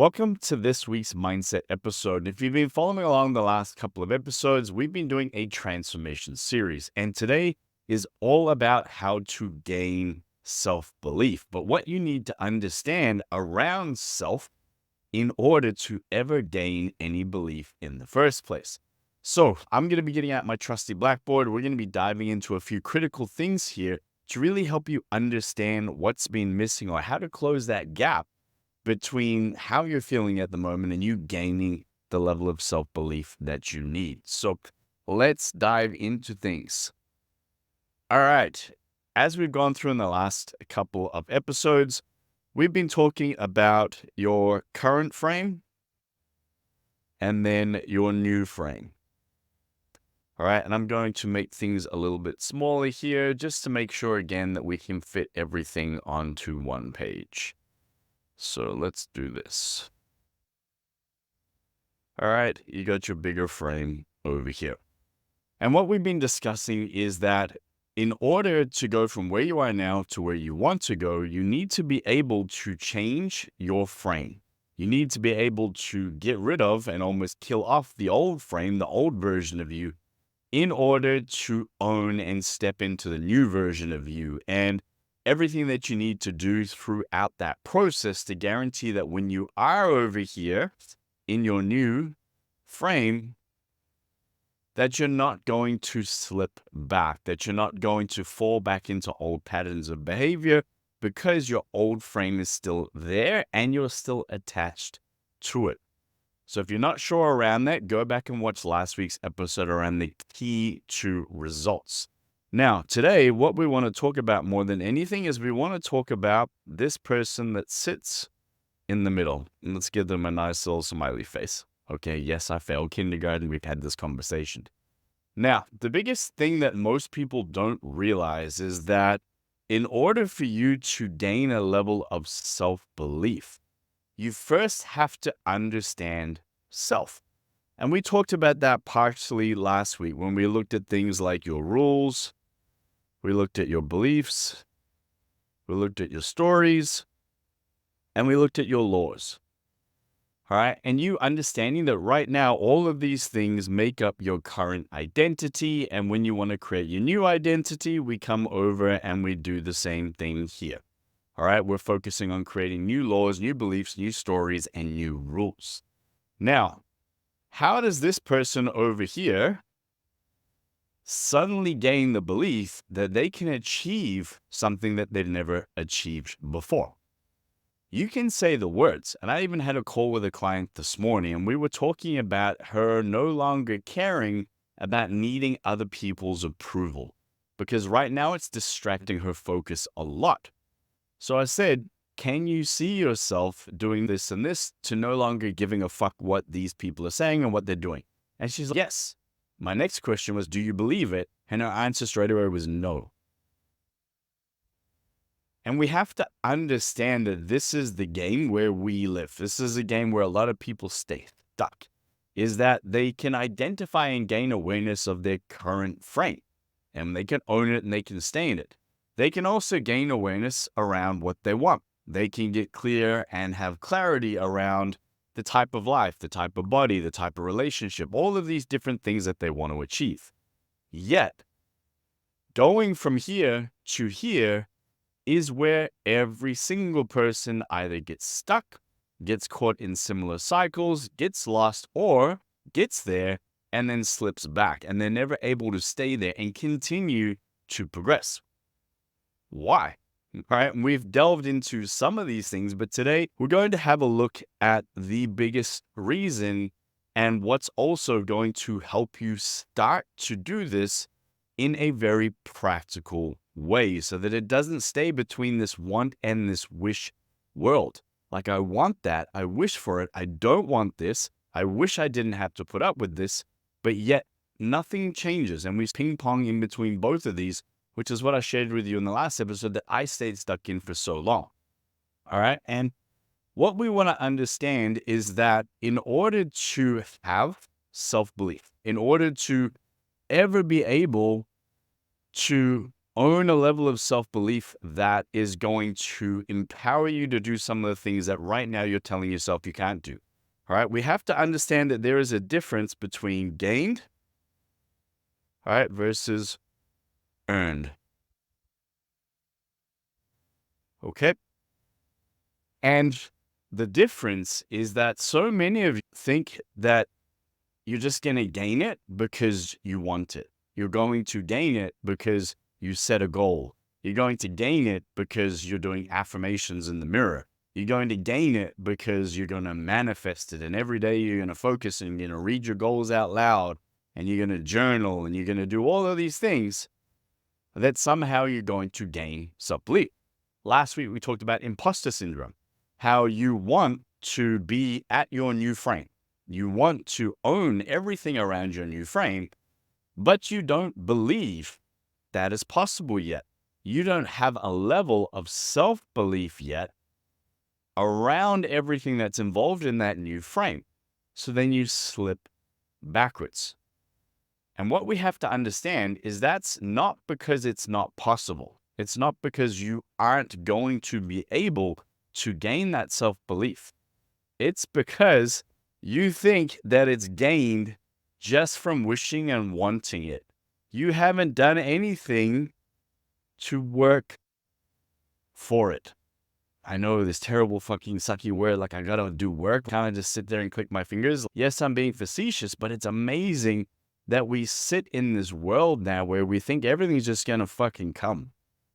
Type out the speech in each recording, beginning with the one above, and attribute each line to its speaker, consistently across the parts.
Speaker 1: Welcome to this week's mindset episode. If you've been following along the last couple of episodes, we've been doing a transformation series, and today is all about how to gain self-belief, but what you need to understand around self in order to ever gain any belief in the first place. So I'm going to be getting out my trusty blackboard. We're going to be diving into a few critical things here to really help you understand what's been missing or how to close that gap between how you're feeling at the moment and you gaining the level of self-belief that you need. So let's dive into things. All right. As we've gone through in the last couple of episodes, we've been talking about your current frame and then your new frame. All right. And I'm going to make things a little bit smaller here just to make sure again that we can fit everything onto one page. So let's do this. All right, you got your bigger frame over here. And what we've been discussing is that in order to go from where you are now to where you want to go, you need to be able to change your frame. You need to be able to get rid of and almost kill off the old frame, the old version of you, in order to own and step into the new version of you. And everything that you need to do throughout that process to guarantee that when you are over here in your new frame, that you're not going to slip back, that you're not going to fall back into old patterns of behavior because your old frame is still there and you're still attached to it. So if you're not sure around that, go back and watch last week's episode around the key to results. Now, today, what we want to talk about more than anything is we want to talk about this person that sits in the middle. And let's give them a nice little smiley face. Okay, yes, I failed kindergarten. We've had this conversation. Now, the biggest thing that most people don't realize is that in order for you to gain a level of self-belief, you first have to understand self. And we talked about that partially last week when we looked at things like your rules, we looked at your beliefs, we looked at your stories, and we looked at your laws. All right. And you understanding that right now, all of these things make up your current identity. And when you want to create your new identity, we come over and we do the same thing here. All right. We're focusing on creating new laws, new beliefs, new stories, and new rules. Now, how does this person over here suddenly gain the belief that they can achieve something that they've never achieved before? You can say the words, and I even had a call with a client this morning, and we were talking about her no longer caring about needing other people's approval, because right now it's distracting her focus a lot. So I said, can you see yourself doing this and this to no longer giving a fuck what these people are saying and what they're doing? And she's like, yes. My next question was, do you believe it? And her answer straight away was no. And we have to understand that this is the game where we live. This is a game where a lot of people stay stuck, is that they can identify and gain awareness of their current frame, and they can own it and they can stay in it. They can also gain awareness around what they want. They can get clear and have clarity around the type of life, the type of body, the type of relationship, all of these different things that they want to achieve. Yet, going from here to here is where every single person either gets stuck, gets caught in similar cycles, gets lost, or gets there and then slips back, and they're never able to stay there and continue to progress. Why? All right, we've delved into some of these things, but today we're going to have a look at the biggest reason and what's also going to help you start to do this in a very practical way so that it doesn't stay between this want and this wish world. Like, I want that, I wish for it, I don't want this, I wish I didn't have to put up with this, but yet nothing changes. And we ping pong in between both of these, which is what I shared with you in the last episode that I stayed stuck in for so long. All right. And what we want to understand is that in order to have self-belief, in order to ever be able to own a level of self-belief that is going to empower you to do some of the things that right now you're telling yourself you can't do. All right. We have to understand that there is a difference between gained, all right, versus earned. Okay. And the difference is that so many of you think that you're just going to gain it because you want it. You're going to gain it because you set a goal. You're going to gain it because you're doing affirmations in the mirror. You're going to gain it because you're going to manifest it. And every day you're going to focus and you're going to read your goals out loud and you're going to journal and you're going to do all of these things that somehow you're going to gain self-belief. Last week, we talked about imposter syndrome, how you want to be at your new frame. You want to own everything around your new frame, but you don't believe that is possible yet. You don't have a level of self-belief yet around everything that's involved in that new frame. So then you slip backwards. And what we have to understand is that's not because it's not possible. It's not because you aren't going to be able to gain that self-belief. It's because you think that it's gained just from wishing and wanting it. You haven't done anything to work for it. I know this terrible fucking sucky word, like I gotta do work, kind of just sit there and click my fingers. Yes, I'm being facetious, but it's amazing that we sit in this world now where we think everything's just gonna fucking come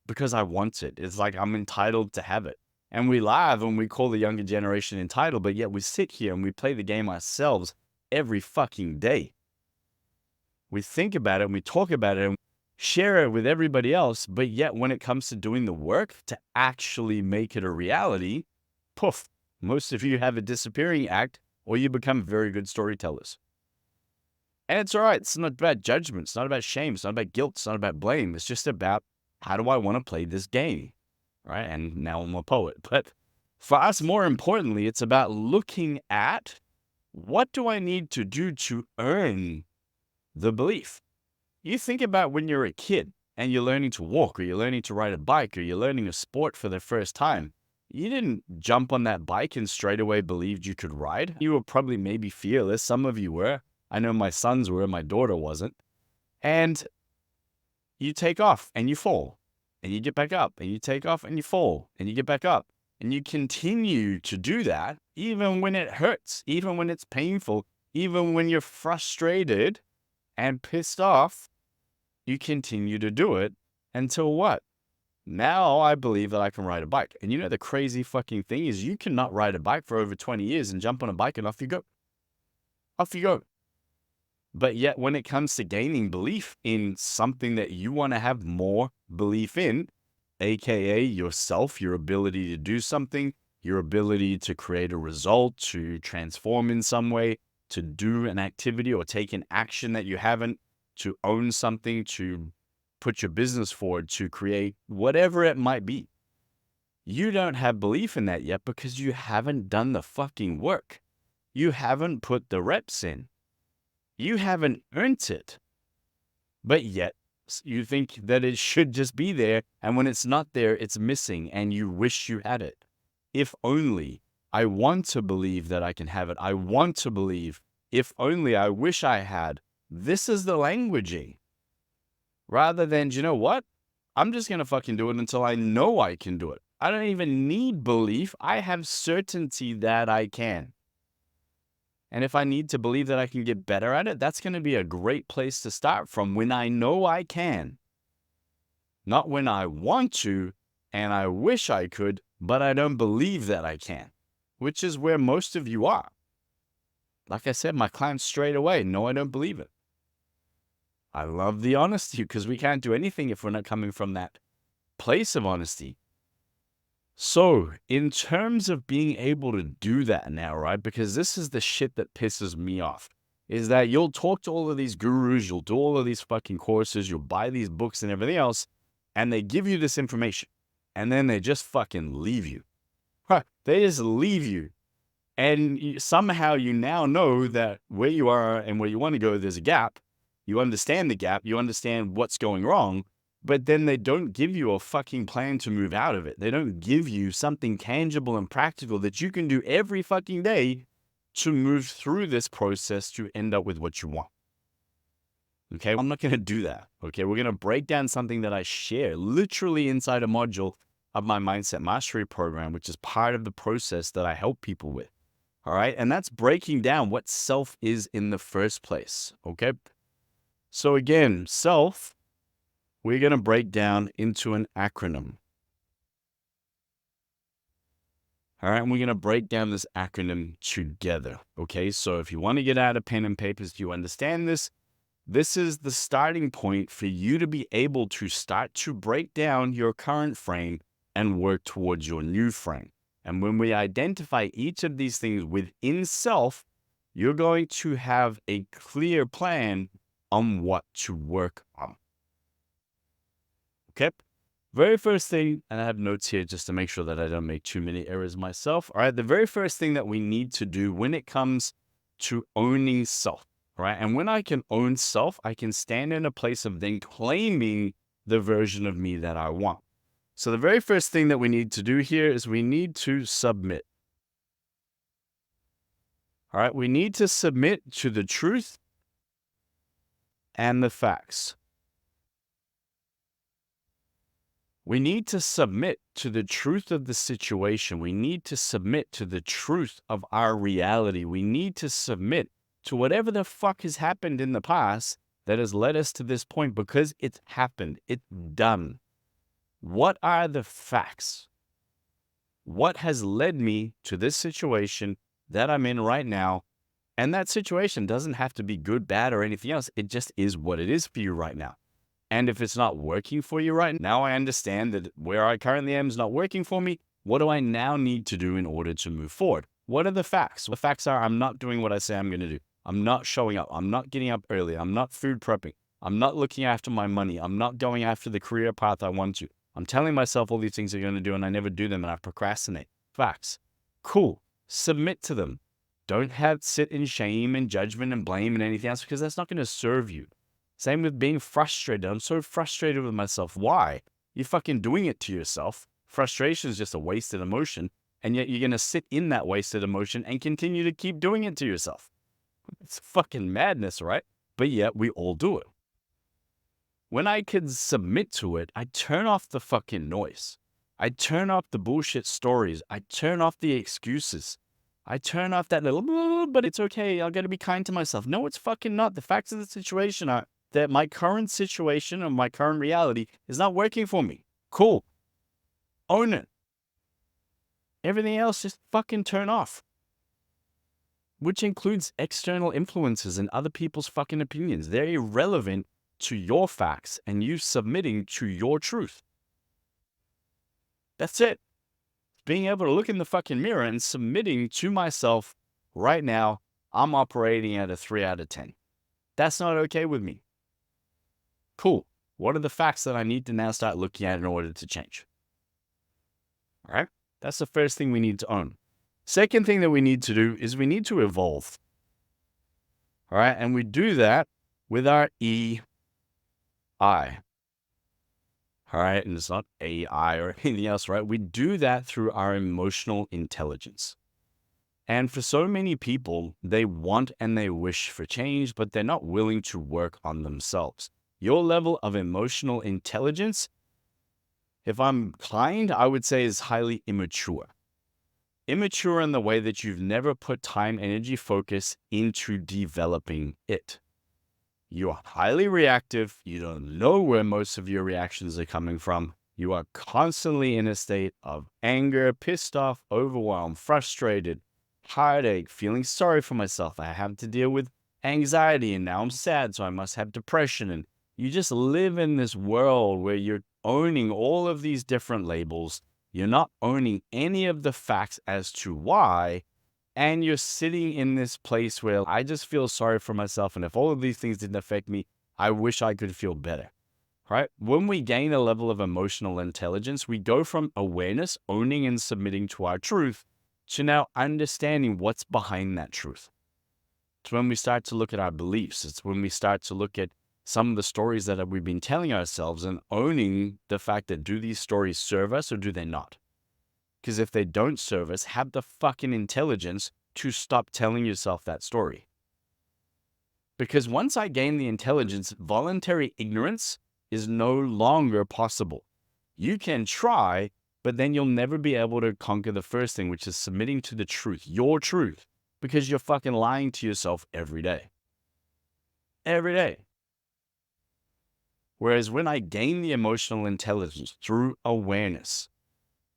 Speaker 1: because I want it. It's like I'm entitled to have it. And we laugh and we call the younger generation entitled, but yet we sit here and we play the game ourselves every fucking day. We think about it and we talk about it and share it with everybody else, but yet when it comes to doing the work to actually make it a reality, poof, most of you have a disappearing act or you become very good storytellers. And it's all right. It's not about judgment. It's not about shame. It's not about guilt. It's not about blame. It's just about how do I want to play this game, right? And now I'm a poet. But for us, more importantly, it's about looking at what do I need to do to earn the belief. You think about when you're a kid and you're learning to walk or you're learning to ride a bike or you're learning a sport for the first time. You didn't jump on that bike and straight away believed you could ride. You were probably maybe fearless. Some of you were. I know my sons were, my daughter wasn't. And you take off and you fall and you get back up and you take off and you fall and you get back up and you continue to do that even when it hurts, even when it's painful, even when you're frustrated and pissed off, you continue to do it until what? Now I believe that I can ride a bike. And you know, the crazy fucking thing is you cannot ride a bike for over 20 years and jump on a bike and off you go. Off you go. But yet when it comes to gaining belief in something that you want to have more belief in, AKA yourself, your ability to do something, your ability to create a result, to transform in some way, to do an activity or take an action that you haven't, to own something, to put your business forward, to create whatever it might be. You don't have belief in that yet because you haven't done the fucking work. You haven't put the reps in. You haven't earned it. But yet you think that it should just be there. And when it's not there, it's missing and you wish you had it. If only. I want to believe that I can have it. I want to believe. If only I wish I had. This is the languaging. Rather than, you know what? I'm just going to fucking do it until I know I can do it. I don't even need belief. I have certainty that I can. And if I need to believe that I can get better at it, that's going to be a great place to start from when I know I can. Not when I want to and I wish I could, but I don't believe that I can. Which is where most of you are. Like I said, my clients straight away, no, I don't believe it. I love the honesty because we can't do anything if we're not coming from that place of honesty. So in terms of being able to do that now, right? Because this is the shit that pisses me off, is that you'll talk to all of these gurus, you'll do all of these fucking courses, you'll buy these books and everything else, and they give you this information, and then they just fucking leave you. They just leave you. And somehow you now know that where you are and where you want to go, there's a gap. You understand the gap. You understand what's going wrong. but then they don't give you a fucking plan to move out of it. They don't give you something tangible and practical that you can do every fucking day to move through this process to end up with what you want. Okay, I'm not going to do that. Okay, we're going to break down something that I share literally inside a module of my Mindset Mastery program, which is part of the process that I help people with. All right, and that's breaking down what self is in the first place. Okay, so again, self, we're going to break down into an acronym. All right, and we're going to break down this acronym together. Okay, so if you want to get out a pen and papers, you understand this. This is the starting point for you to be able to start to break down your current frame and work towards your new frame. And when we identify each of these things within self, you're going to have a clear plan on what to work on. Okay? Very first thing, and I have notes here just to make sure that I don't make too many errors myself. All right, the very first thing that we need to do when it comes to owning self, right? And when I can own self, I can stand in a place of then claiming the version of me that I want. So the very first thing that we need to do here is we need to submit. All right, we need to submit to the truth and the facts. We need to submit to the truth of the situation. We need to submit to the truth of our reality. We need to submit to whatever the fuck has happened in the past that has led us to this point, because it's happened. It's done. What are the facts? What has led me to this situation that I'm in right now? And that situation doesn't have to be good, bad, or anything else. It just is what it is for you right now. And if it's not working for you right now, I understand that where I currently am is not working for me. What do I now need to do in order to move forward? What are the facts? The facts are I'm not doing what I say I'm going to do. I'm not showing up. I'm not getting up early. I'm not food prepping. I'm not looking after my money. I'm not going after the career path I want to. I'm telling myself all these things I'm going to do and I never do them and I procrastinate. Facts. Cool. Submit to them. Don't sit in shame and judgment and blame and anything else, because that's not going to serve you. Same with being frustrated. I'm so frustrated with myself. Why? You're fucking doing it to yourself. Frustration is just a wasted emotion, and yet you're going to sit in that wasted emotion and continue to keep doing it to yourself. It's fucking madness, right? But yet we all do it. When I can submit to it, I turn off the fucking noise. I turn off the bullshit stories. I turn off the excuses. I turn off that little, but it's okay. I got to be kind to myself. No, it's fucking not. The facts of the situation are that my current situation or my current reality is not working for me. Cool. Own it. Everything else just fucking turn off. Which includes external influences and other people's fucking opinions. They're irrelevant to your facts and you submitting to your truth. That's it. Being able to look in the fucking mirror and submitting to myself right now, I'm operating at a 3 out of 10. That's not okay with me. Cool. What are the facts that I need to now start looking at in order to change? All right. That's the first thing we need to own. Second thing that we need to do is we need to evolve. All right. And we do that with our EI. All right. And it's not AI or anything else, right? We do that through our emotional intelligence. And for so many people, they want and they wish for change, but they're not willing to work on themselves. Your level of emotional intelligence, if I'm kind, I would say is highly immature. Immature in the way that you've never put time, energy, focus into developing it. You're highly reactive. You don't know where most of your reactions are coming from. You are constantly in a state of anger, pissed off, overwhelmed, frustrated, heartache, feeling sorry for myself. I have to deal with anxiety and now I'm sad, so I must have depression. And you just live in this world where you're owning all of these different labels. You're not owning any of the facts as to why. And you're sitting in this place where I just feel sorry for myself. And if all of these things didn't affect me, I wish I could feel better. Right? When we gain a level of emotional intelligence, we go from awareness, owning and submitting to our truth, to now understanding what's behind that truth. It's when we start to look at our beliefs. It's when we start to look at some of the stories that we've been telling ourselves and owning the fact that do these stories serve us or do they not? Because if they don't serve us, have the fucking intelligence to stop telling yourself that story. Because once I gain the intelligence, voluntary ignorance is no longer possible. You can try, but then you'll never be able to conquer the first thing, which is submitting to the truth, your truth, because you're fucking lying to yourself every day. Every day. Whereas when I gain the emotional intelligence through awareness,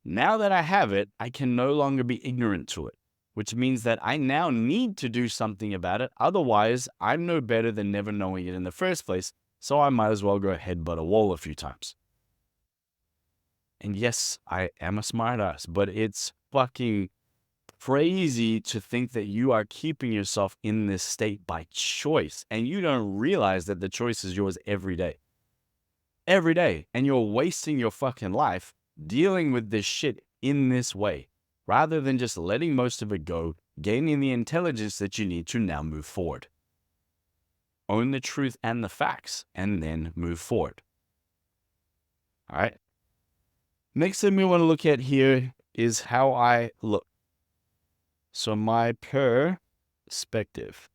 Speaker 1: now that I have it, I can no longer be ignorant to it, which means that I now need to do something about it. Otherwise, I'm no better than never knowing it in the first place, so I might as well go headbutt a wall a few times. And yes, I am a smartass, but it's fucking crazy to think that you are keeping yourself in this state by choice, and you don't realize that the choice is yours every day. Every day. And you're wasting your fucking life dealing with this shit in this way, rather than just letting most of it go, gaining the intelligence that you need to now move forward. Own the truth and the facts, and then move forward. All right. Next thing we want to look at here is how I look. So my perspective.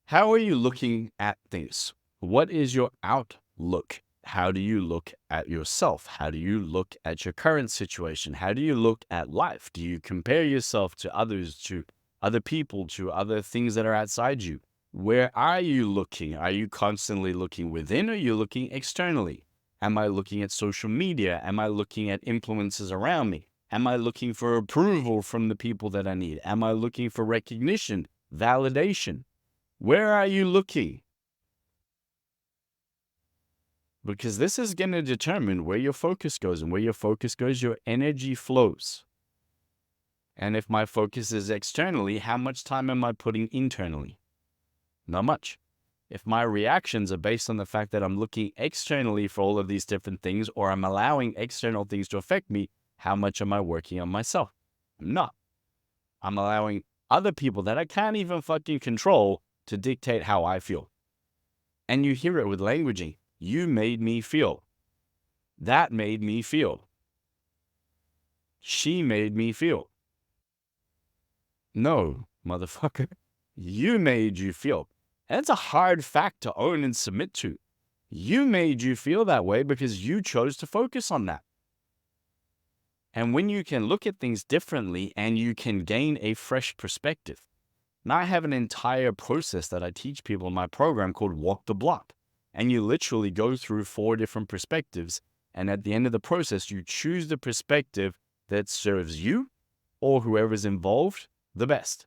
Speaker 1: How are you looking at things? What is your outlook? How do you look at yourself? How do you look at your current situation? How do you look at life? Do you compare yourself to others, to other people, to other things that are outside you? Where are you looking? Are you constantly looking within, or are you looking externally? Am I looking at social media? Am I looking at influences around me? Am I looking for approval from the people that I need? Am I looking for recognition, validation? Where are you looking? Because this is going to determine where your focus goes, and where your focus goes, your energy flows. And if my focus is externally, how much time am I putting internally? Not much. If my reactions are based on the fact that I'm looking externally for all of these different things, or I'm allowing external things to affect me, how much am I working on myself? I'm not. I'm allowing other people that I can't even fucking control to dictate how I feel. And you hear it with languaging. You made me feel. That made me feel. She made me feel. No, motherfucker. You made you feel. That's a hard fact to own and submit to. You made you feel that way because you chose to focus on that. And when you can look at things differently and you can gain a fresh perspective. Now I have an entire process that I teach people in my program called Walk the Block. And you literally go through 4 different perspectives. And at the end of the process, you choose the perspective that serves you or whoever's involved the best.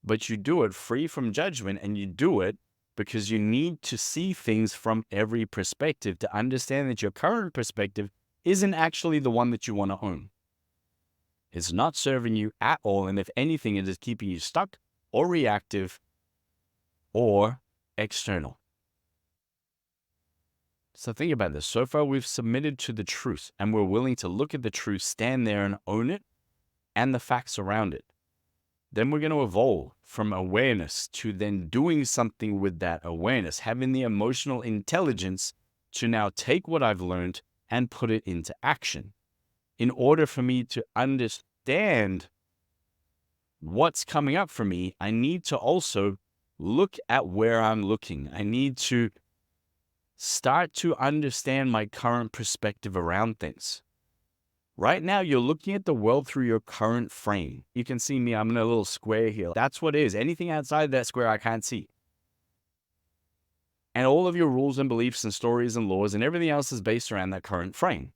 Speaker 1: But you do it free from judgment, and you do it because you need to see things from every perspective to understand that your current perspective isn't actually the one that you want to own. It's not serving you at all. And if anything, it is keeping you stuck or reactive or external. So think about this. So far, we've submitted to the truth, and we're willing to look at the truth, stand there and own it, and the facts around it. Then we're going to evolve from awareness to then doing something with that awareness, having the emotional intelligence to now take what I've learned and put it into action. In order for me to understand what's coming up for me, I need to also look at where I'm looking. I need to start to understand my current perspective around things. Right now, you're looking at the world through your current frame. You can see me, I'm in a little square here. That's what it is. Anything outside that square, I can't see. And all of your rules and beliefs and stories and laws and everything else is based around that current frame.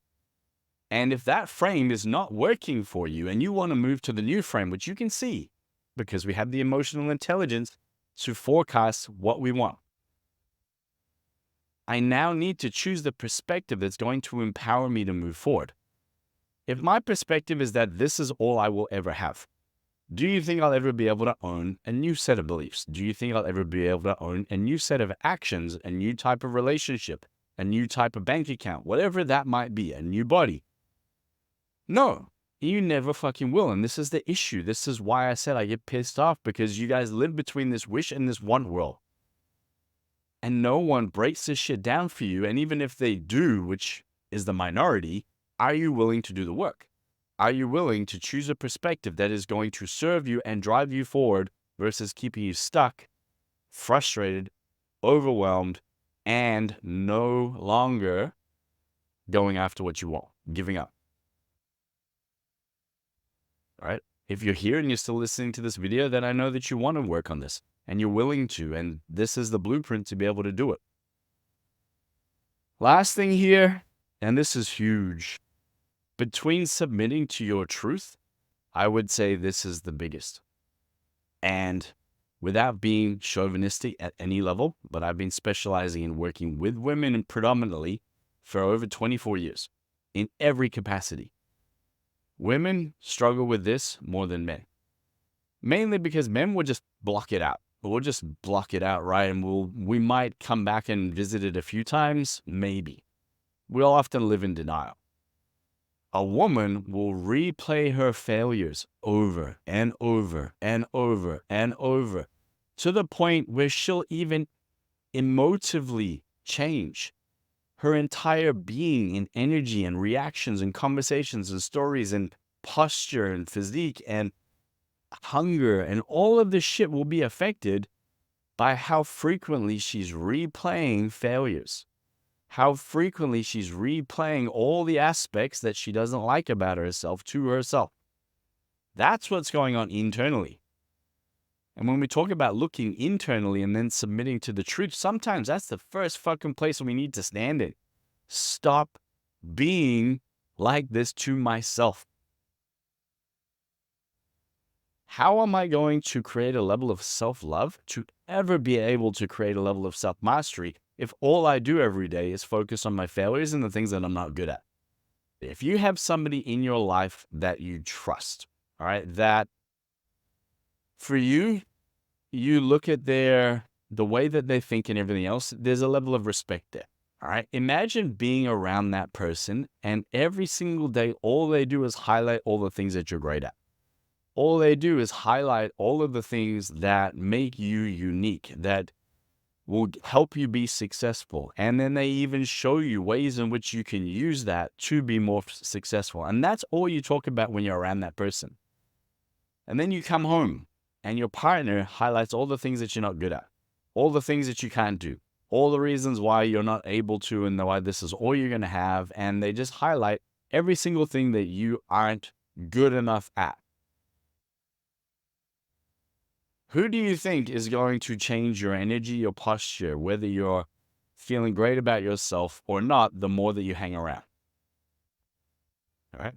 Speaker 1: And if that frame is not working for you and you want to move to the new frame, which you can see because we have the emotional intelligence to forecast what we want, I now need to choose the perspective that's going to empower me to move forward. If my perspective is that this is all I will ever have, do you think I'll ever be able to own a new set of beliefs? Do you think I'll ever be able to own a new set of actions, a new type of relationship, a new type of bank account, whatever that might be, a new body? No. You never fucking will. And this is the issue. This is why I said I get pissed off, because you guys live between this wish and this want world. And no one breaks this shit down for you. And even if they do, which is the minority, are you willing to do the work? Are you willing to choose a perspective that is going to serve you and drive you forward versus keeping you stuck, frustrated, overwhelmed, and no longer going after what you want, giving up? All right. If you're here and you're still listening to this video, then I know that you want to work on this and you're willing to, and this is the blueprint to be able to do it. Last thing here, and this is huge, between submitting to your truth, I would say this is the biggest. And without being chauvinistic at any level, but I've been specializing in working with women predominantly for over 24 years in every capacity. Women struggle with this more than men, mainly because men will just block it out. We'll just block it out, right? And we might come back and visit it a few times, maybe. We'll often live in denial. A woman will replay her failures over and over and over and over to the point where she'll even emotively change her entire being and energy and reactions and conversations and stories and posture and physique and hunger and all of this shit will be affected by how frequently she's replaying failures, how frequently she's replaying all the aspects that she doesn't like about herself to herself. That's what's going on internally. And when we talk about looking internally and then submitting to the truth, sometimes that's the first fucking place we need to stand in. Stop being like this to myself. How am I going to create a level of self-love, to ever be able to create a level of self-mastery, if all I do every day is focus on my failures and the things that I'm not good at? If you have somebody in your life that you trust, all right, that for you, you look at the way that they think and everything else, there's a level of respect there. All right. Imagine being around that person and every single day, all they do is highlight all the things that you're great at. All they do is highlight all of the things that make you unique, that will help you be successful. And then they even show you ways in which you can use that to be more successful. And that's all you talk about when you're around that person. And then you come home and your partner highlights all the things that you're not good at, all the things that you can't do, all the reasons why you're not able to and why this is all you're going to have. And they just highlight every single thing that you aren't good enough at. Who do you think is going to change your energy, your posture, whether you're feeling great about yourself or not, the more that you hang around? All right.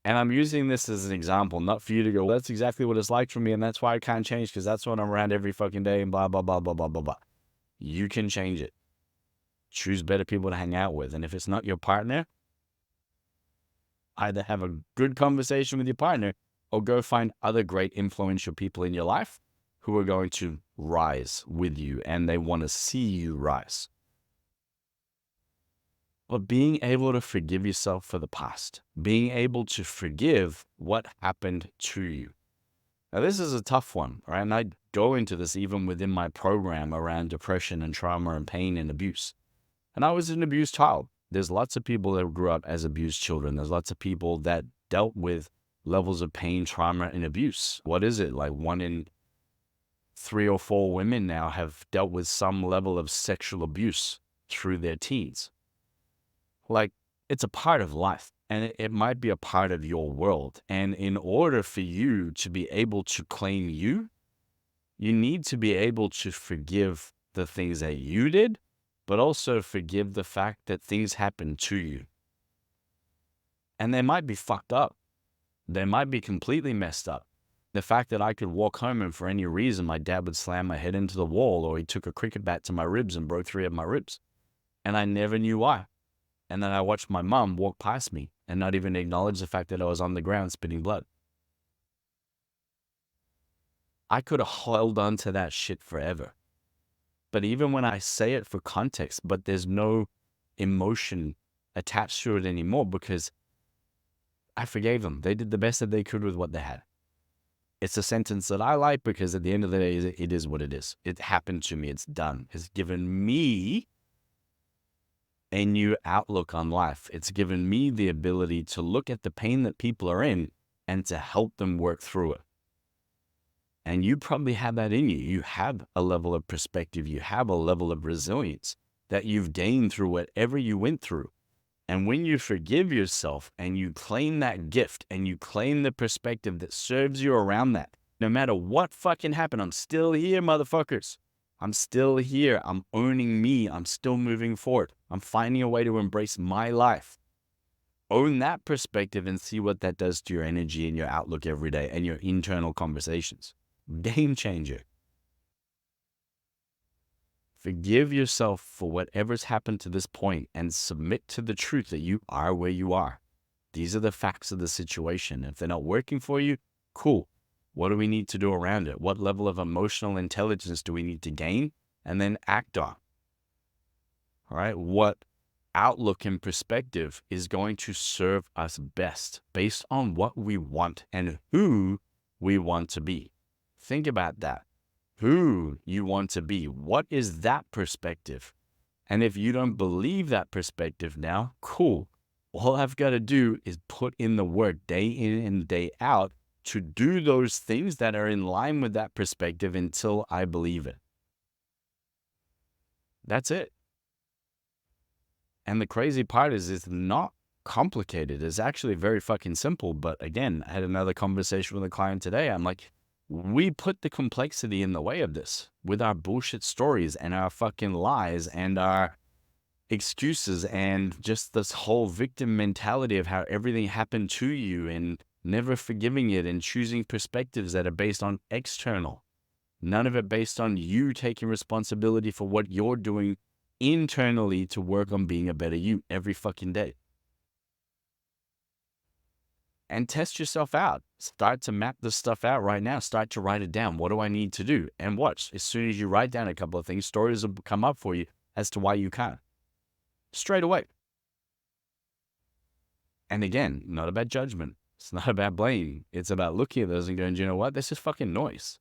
Speaker 1: And I'm using this as an example, not for you to go, well, that's exactly what it's like for me. And that's why I can't change, because that's what I'm around every fucking day and blah, blah, blah, blah, blah, blah, blah. You can change it. Choose better people to hang out with. And if it's not your partner, either have a good conversation with your partner or go find other great influential people in your life who are going to rise with you and they want to see you rise. But being able to forgive yourself for the past, being able to forgive what happened to you. Now, this is a tough one, right? And I go into this even within my program around depression and trauma and pain and abuse. And I was an abused child. There's lots of people that grew up as abused children. There's lots of people that dealt with levels of pain, trauma, and abuse. What is it? Like 1 in 3 or 4 women now have dealt with some level of sexual abuse through their teens. Like, it's a part of life, and it might be a part of your world. And in order for you to be able to claim you need to be able to forgive the things that you did, but also forgive the fact that things happened to you. And they might be fucked up. They might be completely messed up. The fact that I could walk home and for any reason my dad would slam my head into the wall, or he took a cricket bat to my ribs and broke 3 of my ribs. And I never knew why. And then I watched my mom walk past me and not even acknowledge the fact that I was on the ground spitting blood. I could have held on to that shit forever. But even when I say it for context, but there's no emotion attached to it anymore, because I forgave them. They did the best that they could with what they had. It's a sentence that I like because at the end of the day, it is what it is. It happened to me. It's done. It's given me a new outlook on life. It's given me the ability to look at the pain that people are in and to help them work through it. And you probably have that in you. You have a level of perspective. You have a level of resilience that you've gained through whatever you went through. And when you forgive yourself and you claim that gift and you claim the perspective that serves you around that, no matter what fucking happened, I'm still here, motherfuckers. I'm still here. I'm owning me. I'm still moving forward. I'm finding a way to embrace my life. Own that perspective and see what that does to your energy and your outlook every day and your internal conversations. Game changer. Forgive yourself for whatever's happened to this point and submit to the truth that you are where you are. These are the facts of the situation. If they're not working for you, cool. What do we need to do around it? What level of emotional intelligence do we need to gain and then act on? All right. What outlook and perspective is going to serve us best based on what we want and who we want to be? Think about that. Who you want to be. What is that perspective? And if you don't believe that perspective now, cool. All I've got to do is put in the work day in and day out to do those things that are in line with that perspective until I believe it. That's it. And the crazy part is it's not complicated. It's actually very fucking simple. But again, I had another conversation with a client today. I'm like, we put the complexity in the way of this with our bullshit stories and our fucking lies and our excuses and just this whole victim mentality of how everything happened to you and never forgiving it and choosing perspectives that are based on external. None of it based on you taking responsibility for what you're doing internally to work on being a better you every fucking day. And test yourself out. Start to map this stuff out right now. Start to write it down. What do I need to do? And watch. As soon as you write down a couple of things, stories will come up for you as to why you can't. Straight away. And again, not about judgment. It's not about blaming. It's about looking at those and going, you know what? This is fucking noise.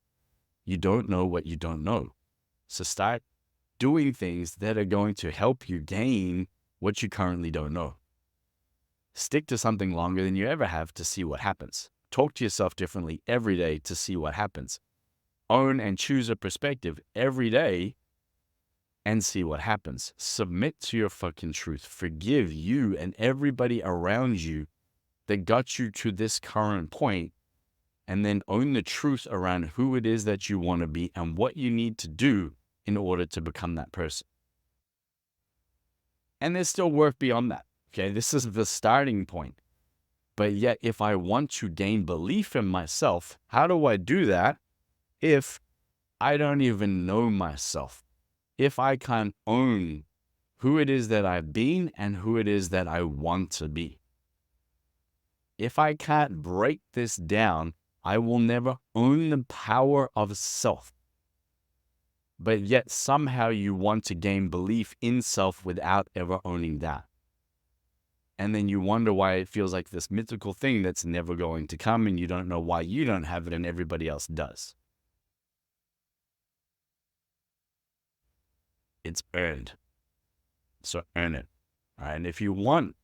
Speaker 1: You don't know what you don't know. So start doing things that are going to help you gain what you currently don't know. Stick to something longer than you ever have to see what happens. Talk to yourself differently every day to see what happens. Own and choose a perspective every day and see what happens. Submit to your fucking truth. Forgive you and everybody around you that got you to this current point, and then own the truth around who it is that you want to be and what you need to do in order to become that person. And there's still work beyond that. Okay, this is the starting point. But yet, if I want to gain belief in myself, how do I do that if I don't even know myself? If I can't own who it is that I've been and who it is that I want to be? If I can't break this down, I will never own the power of self. But yet, somehow you want to gain belief in self without ever owning that. And then you wonder why it feels like this mythical thing that's never going to come, and you don't know why you don't have it and everybody else does. It's earned. So earn it. All right. And if you want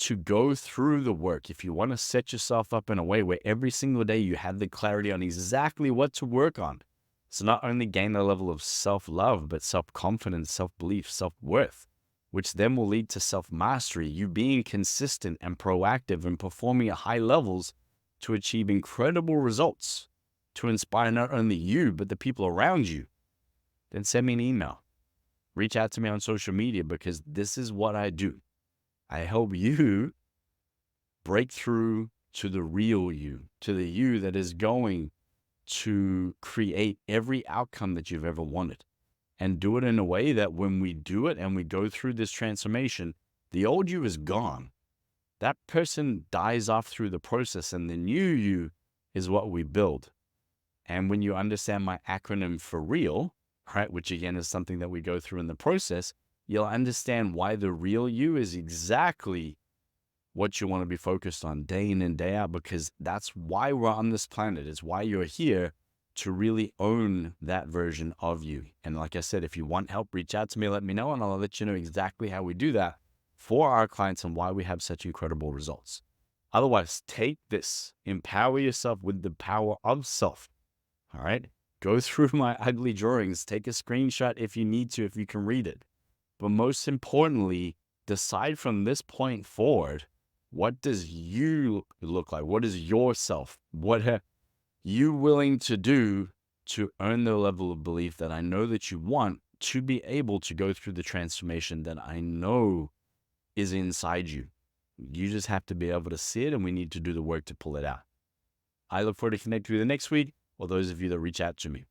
Speaker 1: to go through the work, if you want to set yourself up in a way where every single day you have the clarity on exactly what to work on, so not only gain a level of self-love, but self-confidence, self-belief, self-worth, which then will lead to self-mastery, you being consistent and proactive and performing at high levels to achieve incredible results, to inspire not only you, but the people around you, then send me an email. Reach out to me on social media, because this is what I do. I help you break through to the real you, to the you that is going to create every outcome that you've ever wanted. And do it in a way that when we do it and we go through this transformation, the old you is gone. That person dies off through the process, and the new you is what we build. And when you understand my acronym for real, right, which again is something that we go through in the process, you'll understand why the real you is exactly what you want to be focused on day in and day out, because that's why we're on this planet. It's why you're here, to really own that version of you. And like I said, if you want help, reach out to me, let me know, and I'll let you know exactly how we do that for our clients and why we have such incredible results. Otherwise, take this, empower yourself with the power of self. All right. Go through my ugly drawings, take a screenshot if you need to, if you can read it. But most importantly, decide from this point forward, what does you look like? What is yourself? What are you willing to do to earn the level of belief that I know that you want, to be able to go through the transformation that I know is inside you? You just have to be able to see it, and we need to do the work to pull it out. I look forward to connecting with you next week, or those of you that reach out to me.